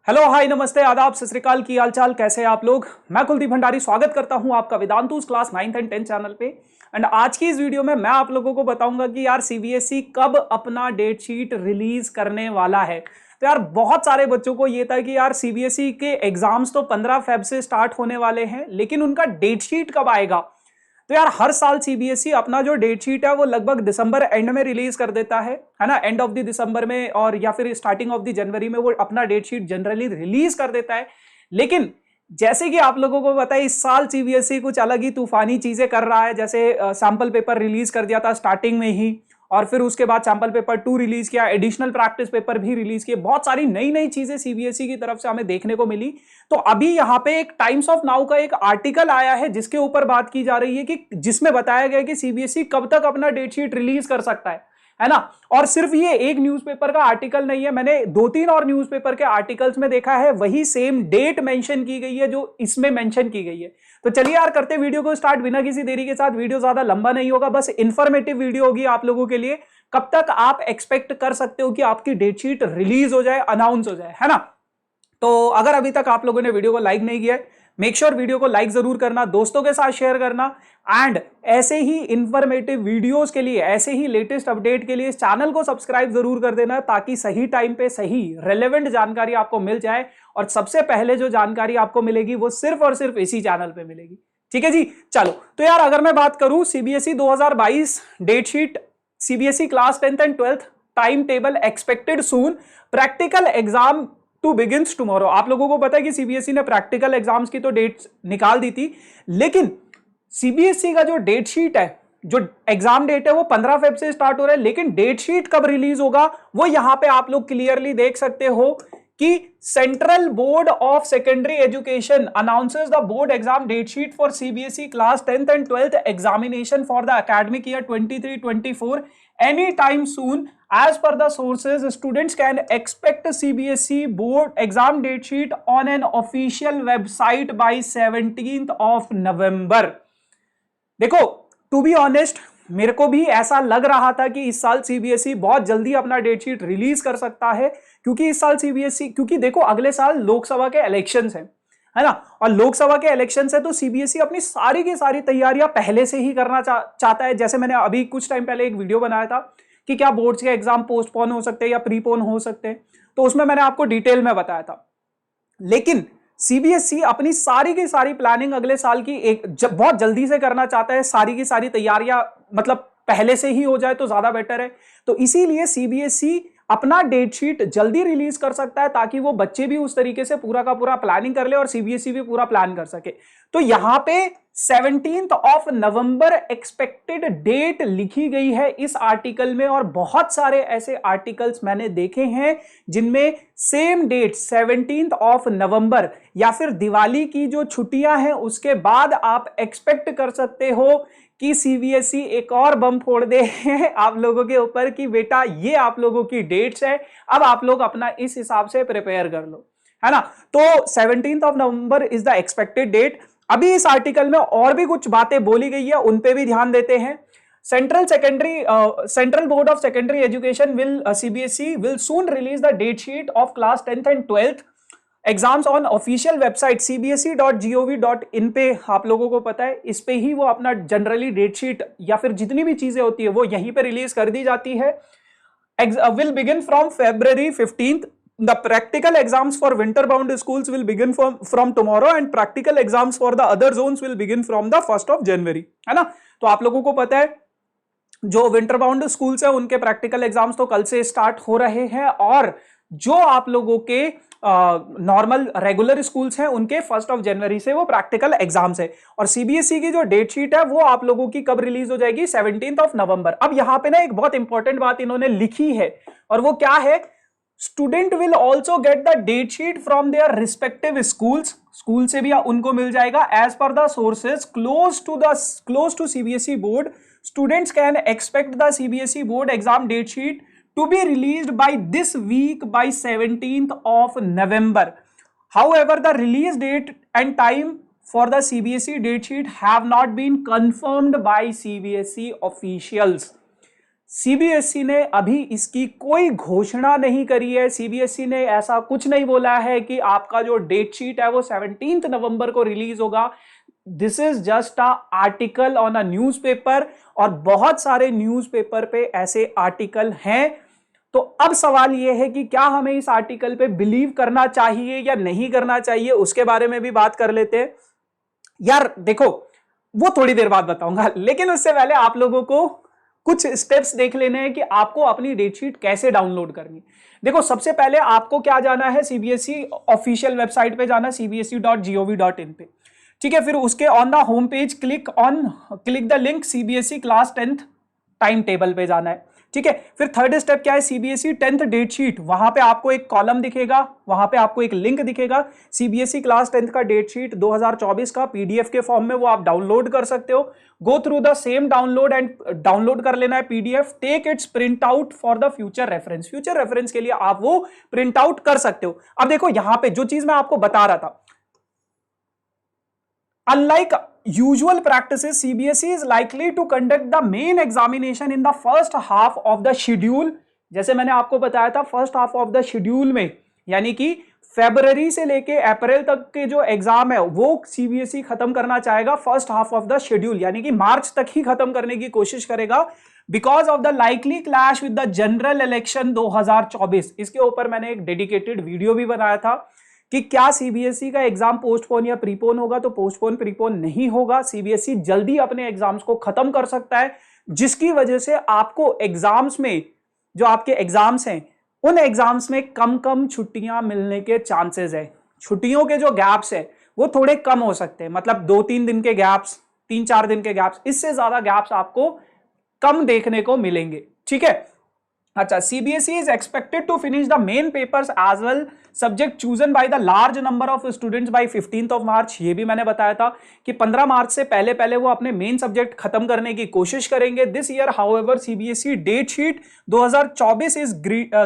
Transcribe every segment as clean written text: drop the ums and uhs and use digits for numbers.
Hello hi नमस्ते आदाब सत श्री अकाल की हालचाल कैसे हैं आप लोग। मैं कुलदीप भंडारी स्वागत करता हूं आपका Vedantu's class 9th and 10th channel पे। एंड आज की इस वीडियो में मैं आप लोगों को बताऊंगा कि यार सीबीएसई कब अपना डेट शीट रिलीज करने वाला है। तो यार बहुत सारे बच्चों को ये था कि यार सीबीएसई के एग्जाम्स तो 15 फेब से स्टार्ट होने वाले हैं, लेकिन उनका डेट शीट कब आएगा। तो यार हर साल सीबीएसई अपना जो डेट शीट है वो लगभग दिसंबर एंड में रिलीज कर देता है ना, एंड ऑफ द दिसंबर में और या फिर स्टार्टिंग ऑफ द जनवरी में वो अपना डेट शीट जनरली रिलीज कर देता है। लेकिन जैसे कि आप लोगों को पता है इस साल सीबीएसई कुछ अलग ही तूफानी चीजें कर रहा है। जैसे सैंपल पेपर रिलीज कर दिया था स्टार्टिंग में ही, और फिर उसके बाद सैंपल पेपर 2 रिलीज किया, एडिशनल प्रैक्टिस पेपर भी रिलीज किए। बहुत सारी नई नई चीजें सीबीएसई की तरफ से हमें देखने को मिली। तो अभी यहाँ पे एक टाइम्स ऑफ नाउ का एक आर्टिकल आया है जिसके ऊपर बात की जा रही है कि जिसमें बताया गया कि सीबीएसई कब तक अपना डेट शीट रिलीज कर सकता है ना। और सिर्फ ये एक न्यूज़पेपर का आर्टिकल नहीं है, मैंने 2-3 और न्यूज़पेपर के आर्टिकल्स में देखा है वही सेम डेट मेंशन की गई है जो इसमें मेंशन की गई है। तो चलिए यार करते वीडियो को स्टार्ट बिना किसी देरी के साथ। वीडियो ज्यादा लंबा नहीं होगा, बस इंफॉर्मेटिव वीडियो होगी आप लोगों के लिए। कब तक आप एक्सपेक्ट कर सकते हो कि आपकी डेट शीट रिलीज हो जाए, अनाउंस हो जाए, है ना। तो अगर अभी तक आप लोगों ने वीडियो को लाइक नहीं किया है, मेक श्योर वीडियो को लाइक जरूर करना, दोस्तों के साथ शेयर करना। एंड ऐसे ही इंफॉर्मेटिव वीडियोस के लिए, ऐसे ही लेटेस्ट अपडेट के लिए इस चैनल को सब्सक्राइब जरूर कर देना, ताकि सही टाइम पे सही रेलेवेंट जानकारी आपको मिल जाए। और सबसे पहले जो जानकारी आपको मिलेगी वो सिर्फ और सिर्फ इसी चैनल पे मिलेगी। ठीक है जी, चलो। तो यार अगर मैं बात करूं CBSE 2022 date sheet, CBSE class 10th and 12th time table expected soon, practical exam to begins tomorrow. आप लोगों को पता है कि सीबीएसई ने प्रैक्टिकल एग्जाम्स की तो डेट निकाल दी थी, लेकिन सीबीएसई का जो डेट शीट है, जो एग्जाम डेट है वो 15 फेब से स्टार्ट हो रहा है, लेकिन डेट शीट कब रिलीज होगा वो यहां पे आप लोग क्लियरली देख सकते हो कि central board of secondary education announces the board exam date sheet for CBSE class 10th and 12th examination for the academic year 23-24 any time soon. As per the sources, students can expect CBSE board exam date sheet on an official website by 17th of November. देखो, to be honest मेरे को भी ऐसा लग रहा था कि इस साल सीबीएसई बहुत जल्दी अपना डेट शीट रिलीज कर सकता है, क्योंकि इस साल सीबीएसई, क्योंकि देखो अगले साल लोकसभा के इलेक्शंस हैं, है ना। और लोकसभा के इलेक्शंस है तो सीबीएसई अपनी सारी की सारी तैयारियां पहले से ही करना चाहता है। जैसे मैंने अभी कुछ टाइम पहले एक वीडियो बनाया था कि क्या बोर्ड्स के एग्जाम पोस्टपोन हो सकते हैं या प्रीपोन हो सकते हैं, तो उसमें मैंने आपको डिटेल में बताया था। लेकिन सीबीएसई अपनी सारी की सारी प्लानिंग अगले साल की बहुत जल्दी से करना चाहता है। सारी की सारी तैयारियां मतलब पहले से ही हो जाए तो ज्यादा बेटर है। तो इसीलिए सीबीएसई अपना डेट शीट जल्दी रिलीज कर सकता है, ताकि वो बच्चे भी उस तरीके से पूरा का पूरा प्लानिंग कर ले और सीबीएसई भी पूरा प्लान कर सके। तो यहां पे 17th of November expected date लिखी गई है इस आर्टिकल में। और बहुत सारे ऐसे आर्टिकल्स मैंने देखे हैं जिनमें सेम डेट 17th ऑफ नवंबर या फिर दिवाली की जो छुट्टियां हैं उसके बाद आप एक्सपेक्ट कर सकते हो कि सीबीएसई एक और बम फोड़ दे आप लोगों के ऊपर कि बेटा ये आप लोगों की डेट्स है, अब आप लोग अपना इस हिसाब से प्रिपेयर कर लो, है ना। तो 17th of November is the expected date. अभी इस आर्टिकल में और भी कुछ बातें बोली गई है, उन पे भी ध्यान देते हैं। Central board of secondary education will CBSE will soon release the date sheet of class 10th and 12th exams on official website cbse.gov.in पे। आप लोगों को पता है इस पे ही वो अपना जनरली डेट शीट या फिर जितनी भी चीजें होती है वो यहीं पे रिलीज कर दी जाती है। Will begin from February 15th. The practical exams for winter bound schools will begin from tomorrow and practical exams for the other zones will begin from the 1st of January, है ना। तो आप लोगों को पता है जो विंटर बाउंड स्कूल्स है उनके प्रैक्टिकल एग्जाम्स तो कल से स्टार्ट हो रहे हैं, और जो आप लोगों के नॉर्मल रेगुलर स्कूल्स हैं उनके 1st ऑफ जनवरी से वो प्रैक्टिकल एग्जाम्स है। और सीबीएसई की जो डेट शीट है वो आप लोगों की कब रिलीज हो जाएगी, 17th ऑफ नवंबर। अब यहां पे ना एक बहुत इंपॉर्टेंट बात इन्होंने लिखी है, और वो क्या है, student will also get the date sheet from their respective schools, school से भी उनको मिल जाएगा। As per the sources close to CBSE board, students can expect the CBSE board exam date sheet to be released by this week by 17th of November. However, the release date and time for the CBSE date sheet have not been confirmed by CBSE officials. CBSE ने अभी इसकी कोई घोषणा नहीं करी है। CBSE ने ऐसा कुछ नहीं बोला है कि आपका जो डेट शीट है वो 17 नवंबर को रिलीज होगा। This is just a article on a newspaper, और बहुत सारे न्यूज़पेपर पे ऐसे आर्टिकल हैं। तो अब सवाल यह है कि क्या हमें इस आर्टिकल पे बिलीव करना चाहिए या नहीं करना चाहिए, उसके बारे में भी बात कर लेते हैं। यार देखो, वो थोड़ी देर बाद बताऊंगा, लेकिन उससे पहले आप लोगों को कुछ स्टेप्स देख लेने हैं कि आपको अपनी डेटशीट कैसे डाउनलोड करनी। देखो, सबसे पहले आपको क्या जाना है, सीबीएसई ऑफिशियल वेबसाइट पे जाना, cbse.gov.in पे, ठीक है। फिर उसके on the home page click the link CBSE class 10th time table पे जाना है, ठीक है। फिर थर्ड स्टेप क्या है, सीबीएसई 10th डेट शीट, वहां पे आपको एक कॉलम दिखेगा, वहां पे आपको एक लिंक दिखेगा, सीबीएसई क्लास 10th का डेट शीट 2024 का पीडीएफ के फॉर्म में, वो आप डाउनलोड कर सकते हो। Go through the same download and download कर लेना है PDF, take its print out for the future reference. Future reference के लिए आप वो प्रिंट आउट कर सकते हो। अब देखो, यहां पे जो चीज मैं आपको बता रहा था, unlike usual practices, CBSE is likely to conduct the main examination in the first half of the schedule। जैसे मैंने आपको बताया था, first half of the schedule में, यानी कि फरवरी से लेके अप्रैल तक के जो एग्जाम है वो सीबीएसई खत्म करना चाहेगा first half of the schedule, यानी कि मार्च तक ही खत्म करने की कोशिश करेगा, because of the likely clash with the general election 2024। इसके ऊपर मैंने एक डेडिकेटेड वीडियो भी बनाया था कि क्या सीबीएसई का एग्जाम पोस्टपोन या प्रीपोन होगा। तो पोस्टपोन प्रीपोन नहीं होगा, सीबीएसई जल्दी अपने एग्जाम्स को खत्म कर सकता है, जिसकी वजह से आपको एग्जाम्स में, जो आपके एग्जाम्स हैं, उन एग्जाम्स में कम कम छुट्टियां मिलने के चांसेस है। छुट्टियों के जो गैप्स है वो थोड़े कम हो सकते हैं, मतलब 2-3 दिन के गैप्स, 3-4 दिन के गैप्स, इससे ज्यादा गैप्स आपको कम देखने को मिलेंगे, ठीक है। अच्छा, CBSE is expected to finish the main papers as well, subject chosen by the large number of students by 15th of March। ये भी मैंने बताया था कि 15 मार्च से पहले पहले वो अपने मेन सब्जेक्ट खत्म करने की कोशिश करेंगे। This year however CBSE date sheet 2024 is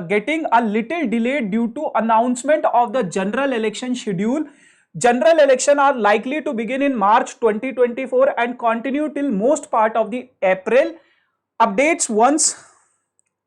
getting a little delayed due to announcement of the general election schedule। General election are likely to begin in March 2024 and continue till most part of the April। Updates once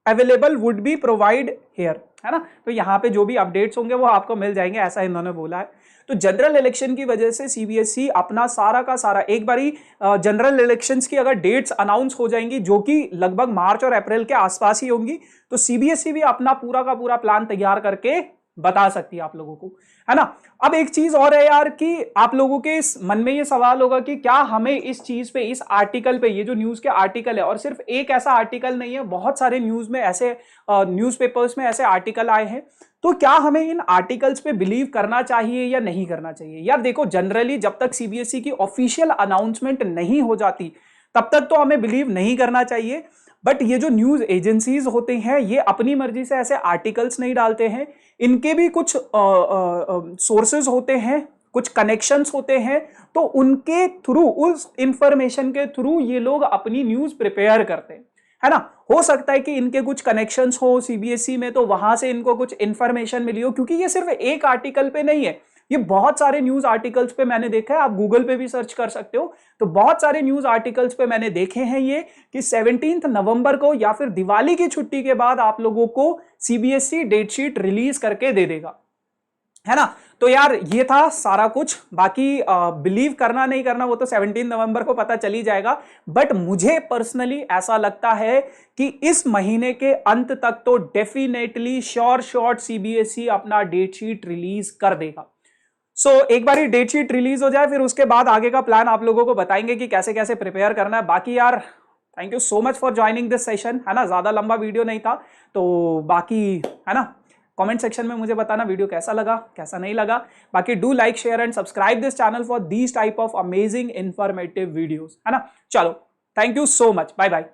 available would be provide here, है ना। तो यहाँ पे जो भी updates होंगे वो आपको मिल जाएंगे, ऐसा इन्होंने बोला है। तो जनरल इलेक्शन की वजह से सीबीएसई अपना सारा का सारा, एक बारी जनरल इलेक्शंस की अगर डेट्स अनाउंस हो जाएंगी, जो कि लगभग मार्च और अप्रैल के आसपास ही होंगी, तो सीबीएसई भी अपना पूरा का पूरा प्लान तैयार करके बता सकती है आप लोगों को, है ना। अब एक चीज और है यार, कि आप लोगों के इस मन में ये सवाल होगा कि क्या हमें इस चीज पे, इस आर्टिकल पे, ये जो न्यूज के आर्टिकल है, और सिर्फ एक ऐसा आर्टिकल नहीं है, बहुत सारे न्यूज में ऐसे न्यूज़पेपर्स में ऐसे आर्टिकल आए हैं, तो क्या हमें इन आर्टिकल्स पे बिलीव करना चाहिए या नहीं करना चाहिए। यार देखो, जनरली जब तक सीबीएसई की ऑफिशियल अनाउंसमेंट नहीं हो जाती तब तक तो हमें बिलीव नहीं करना चाहिए। बट ये जो न्यूज एजेंसीज होते हैं, ये अपनी मर्जी से ऐसे आर्टिकल्स नहीं डालते हैं, इनके भी कुछ सोर्सेज होते हैं, कुछ कनेक्शंस होते हैं, तो उनके थ्रू, उस इंफॉर्मेशन के थ्रू ये लोग अपनी न्यूज प्रिपेयर करते हैं, है ना। हो सकता है कि इनके कुछ कनेक्शंस हो सीबीएसई में, तो वहां से इनको कुछ इंफॉर्मेशन मिली हो, क्योंकि ये सिर्फ एक आर्टिकल पे नहीं है, ये बहुत सारे न्यूज आर्टिकल्स पे मैंने देखा है, आप गूगल पे भी सर्च कर सकते हो। तो बहुत सारे न्यूज आर्टिकल्स पे मैंने देखे हैं ये कि 17 नवंबर को या फिर दिवाली की छुट्टी के बाद आप लोगों को सीबीएसई डेट शीट रिलीज करके दे देगा, है ना। तो यार ये था सारा कुछ, बाकी बिलीव करना नहीं करना वो तो 17 नवंबर को पता चली जाएगा। बट मुझे पर्सनली ऐसा लगता है कि इस महीने के अंत तक तो डेफिनेटली श्योर सीबीएसई अपना डेट शीट रिलीज कर देगा। सो एक बार डेट शीट रिलीज हो जाए, फिर उसके बाद आगे का प्लान आप लोगों को बताएंगे कि कैसे कैसे प्रिपेयर करना है। बाकी यार thank you so much for joining this session, है ना। ज्यादा लंबा वीडियो नहीं था, तो बाकी है ना, कमेंट सेक्शन में मुझे बताना वीडियो कैसा लगा, कैसा नहीं लगा। बाकी do like, share and subscribe this channel for these type of amazing informative videos, है ना। चलो, thank you so much, bye bye.